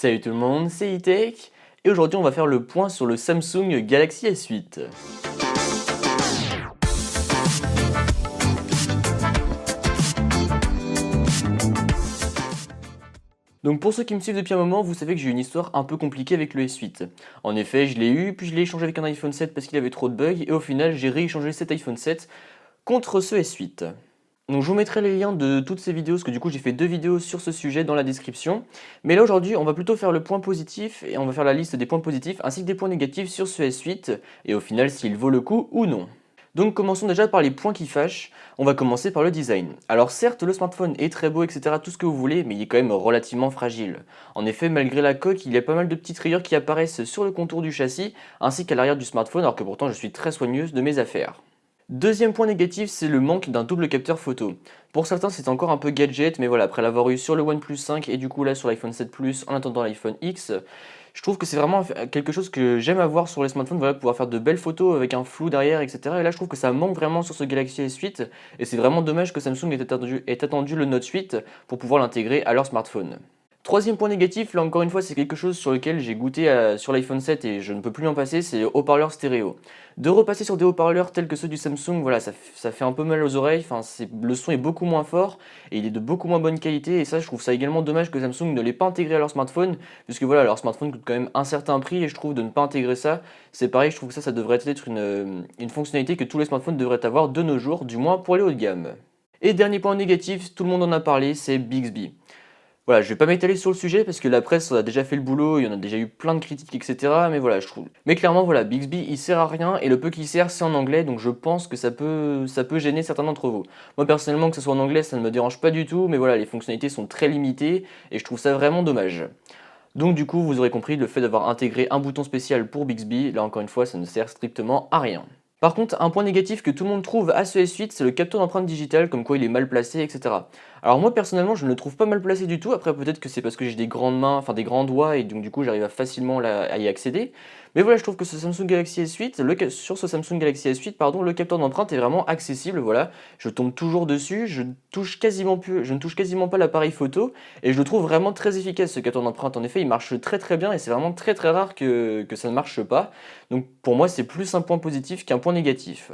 Salut tout le monde, c'est E-Tech et aujourd'hui on va faire le point sur le Samsung Galaxy S8. Donc pour ceux qui me suivent depuis un moment, vous savez que j'ai une histoire un peu compliquée avec le S8. En effet, je l'ai eu, puis je l'ai échangé avec un iPhone 7 parce qu'il avait trop de bugs, et au final j'ai rééchangé cet iPhone 7 contre ce S8. Donc je vous mettrai les liens de toutes ces vidéos, parce que du coup j'ai fait 2 vidéos sur ce sujet dans la description. Mais là aujourd'hui on va plutôt faire le point positif, et on va faire la liste des points positifs ainsi que des points négatifs sur ce S8, et au final s'il vaut le coup ou non. Donc commençons déjà par les points qui fâchent, on va commencer par le design. Alors certes le smartphone est très beau etc, tout ce que vous voulez, mais il est quand même relativement fragile. En effet malgré la coque, il y a pas mal de petites rayures qui apparaissent sur le contour du châssis, ainsi qu'à l'arrière du smartphone, alors que pourtant je suis très soigneuse de mes affaires. Deuxième point négatif, c'est le manque d'un double capteur photo. Pour certains c'est encore un peu gadget, mais voilà, après l'avoir eu sur le OnePlus 5 et du coup là sur l'iPhone 7 Plus en attendant l'iPhone X, je trouve que c'est vraiment quelque chose que j'aime avoir sur les smartphones, voilà, pouvoir faire de belles photos avec un flou derrière, etc. Et là je trouve que ça manque vraiment sur ce Galaxy S8, et c'est vraiment dommage que Samsung ait attendu le Note 8 pour pouvoir l'intégrer à leur smartphone. Troisième point négatif, là encore une fois c'est quelque chose sur lequel j'ai goûté sur l'iPhone 7 et je ne peux plus m'en passer, c'est les haut-parleurs stéréo. De repasser sur des haut-parleurs tels que ceux du Samsung, voilà, ça fait un peu mal aux oreilles, enfin, le son est beaucoup moins fort et il est de beaucoup moins bonne qualité, et ça je trouve ça également dommage que Samsung ne l'ait pas intégré à leur smartphone, puisque voilà, leur smartphone coûte quand même un certain prix, et je trouve de ne pas intégrer ça, c'est pareil, je trouve que ça devrait être une fonctionnalité que tous les smartphones devraient avoir de nos jours, du moins pour les hauts de gamme. Et dernier point négatif, tout le monde en a parlé, c'est Bixby. Voilà, je vais pas m'étaler sur le sujet parce que la presse a déjà fait le boulot, il y en a déjà eu plein de critiques, etc. Mais voilà, je trouve. Mais clairement, voilà, Bixby il sert à rien, et le peu qu'il sert c'est en anglais, donc je pense que ça peut gêner certains d'entre vous. Moi personnellement, que ce soit en anglais, ça ne me dérange pas du tout, mais voilà, les fonctionnalités sont très limitées et je trouve ça vraiment dommage. Donc du coup, vous aurez compris, le fait d'avoir intégré un bouton spécial pour Bixby, là encore une fois, ça ne sert strictement à rien. Par contre, un point négatif que tout le monde trouve à ce S8, c'est le capteur d'empreinte digitale, comme quoi il est mal placé, etc. Alors moi personnellement, je ne le trouve pas mal placé du tout. Après peut-être que c'est parce que j'ai des grandes mains, enfin des grands doigts, et donc du coup j'arrive à facilement à y accéder. Mais voilà, je trouve que ce Samsung Galaxy S8, sur ce Samsung Galaxy S8, pardon, le capteur d'empreinte est vraiment accessible. Voilà, je tombe toujours dessus, je ne touche quasiment pas l'appareil photo, et je le trouve vraiment très efficace ce capteur d'empreinte. En effet, il marche très très bien, et c'est vraiment très très rare que ça ne marche pas. Donc pour moi, c'est plus un point positif qu'un point négatif.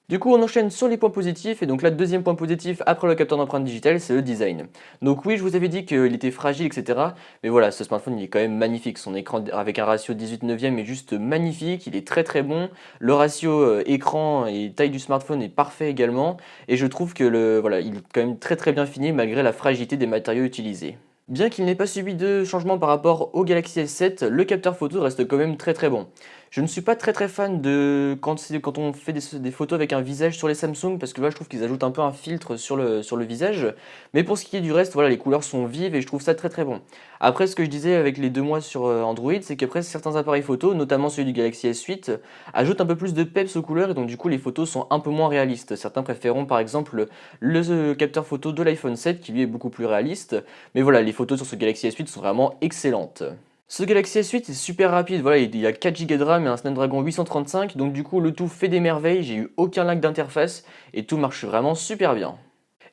Du coup, on enchaîne sur les points positifs, et donc là, deuxième point positif après le capteur d'empreinte digitale, c'est le design. Donc oui, je vous avais dit qu'il était fragile, etc. Mais voilà, ce smartphone, il est quand même magnifique. Son écran avec un ratio 18/9 est juste magnifique, il est très très bon. Le ratio écran et taille du smartphone est parfait également, et je trouve que voilà, il est quand même très très bien fini malgré la fragilité des matériaux utilisés. Bien qu'il n'ait pas subi de changement par rapport au Galaxy S7, le capteur photo reste quand même très très bon. Je ne suis pas très très fan de quand on fait des photos avec un visage sur les Samsung, parce que là je trouve qu'ils ajoutent un peu un filtre sur le visage. Mais pour ce qui est du reste, voilà, les couleurs sont vives et je trouve ça très très bon. Après, ce que je disais avec les 2 mois sur Android, c'est qu'après certains appareils photo, notamment celui du Galaxy S8, ajoutent un peu plus de peps aux couleurs, et donc du coup les photos sont un peu moins réalistes. Certains préféreront par exemple le capteur photo de l'iPhone 7 qui lui est beaucoup plus réaliste. Mais voilà, les photos sur ce Galaxy S8 sont vraiment excellentes. Ce Galaxy S8 est super rapide, voilà, il y a 4 Go de RAM et un Snapdragon 835, donc du coup le tout fait des merveilles, j'ai eu aucun lag d'interface et tout marche vraiment super bien.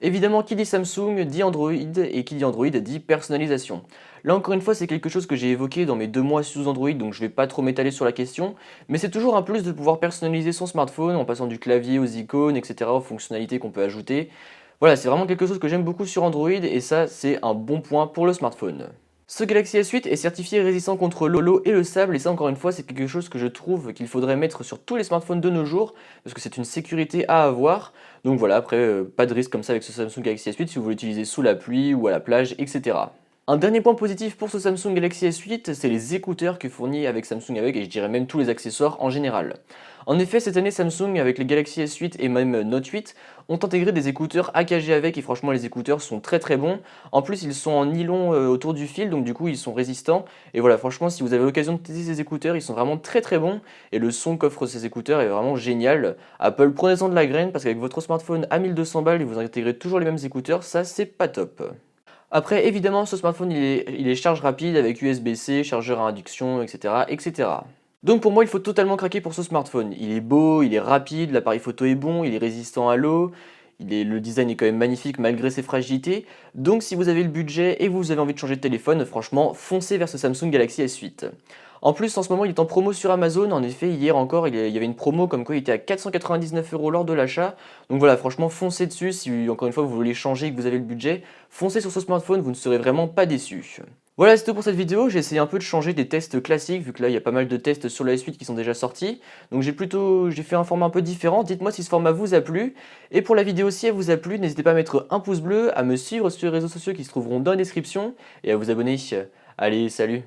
Évidemment, qui dit Samsung dit Android, et qui dit Android dit personnalisation. Là encore une fois, c'est quelque chose que j'ai évoqué dans mes 2 mois sous Android, donc je vais pas trop m'étaler sur la question, mais c'est toujours un plus de pouvoir personnaliser son smartphone en passant du clavier aux icônes, etc., aux fonctionnalités qu'on peut ajouter. Voilà, c'est vraiment quelque chose que j'aime beaucoup sur Android, et ça, c'est un bon point pour le smartphone. Ce Galaxy S8 est certifié résistant contre l'eau et le sable, et ça encore une fois c'est quelque chose que je trouve qu'il faudrait mettre sur tous les smartphones de nos jours, parce que c'est une sécurité à avoir. Donc voilà, après pas de risque comme ça avec ce Samsung Galaxy S8 si vous l'utilisez sous la pluie ou à la plage, etc. Un dernier point positif pour ce Samsung Galaxy S8, c'est les écouteurs que fournit avec Samsung avec, et je dirais même tous les accessoires en général. En effet, cette année, Samsung, avec les Galaxy S8 et même Note 8, ont intégré des écouteurs AKG avec, et franchement, les écouteurs sont très très bons. En plus, ils sont en nylon autour du fil, donc du coup, ils sont résistants. Et voilà, franchement, si vous avez l'occasion de tester ces écouteurs, ils sont vraiment très très bons. Et le son qu'offrent ces écouteurs est vraiment génial. Apple, prenez-en de la graine, parce qu'avec votre smartphone à 1200 balles et vous intégrez toujours les mêmes écouteurs, ça c'est pas top. Après, évidemment, ce smartphone, il est charge rapide avec USB-C, chargeur à induction, etc., etc. Donc pour moi, il faut totalement craquer pour ce smartphone. Il est beau, il est rapide, l'appareil photo est bon, il est résistant à l'eau, Le design est quand même magnifique malgré ses fragilités. Donc si vous avez le budget et vous avez envie de changer de téléphone, franchement, foncez vers ce Samsung Galaxy S8. En plus, en ce moment, il est en promo sur Amazon. En effet, hier encore, il y avait une promo comme quoi il était à 499 € lors de l'achat. Donc voilà, franchement, foncez dessus. Si encore une fois vous voulez changer et que vous avez le budget, foncez sur ce smartphone, vous ne serez vraiment pas déçus. Voilà, c'est tout pour cette vidéo. J'ai essayé un peu de changer des tests classiques, vu que là, il y a pas mal de tests sur la S8 qui sont déjà sortis. Donc j'ai fait un format un peu différent. Dites-moi si ce format vous a plu. Et pour la vidéo, si elle vous a plu, n'hésitez pas à mettre un pouce bleu, à me suivre sur les réseaux sociaux qui se trouveront dans la description et à vous abonner. Allez, salut!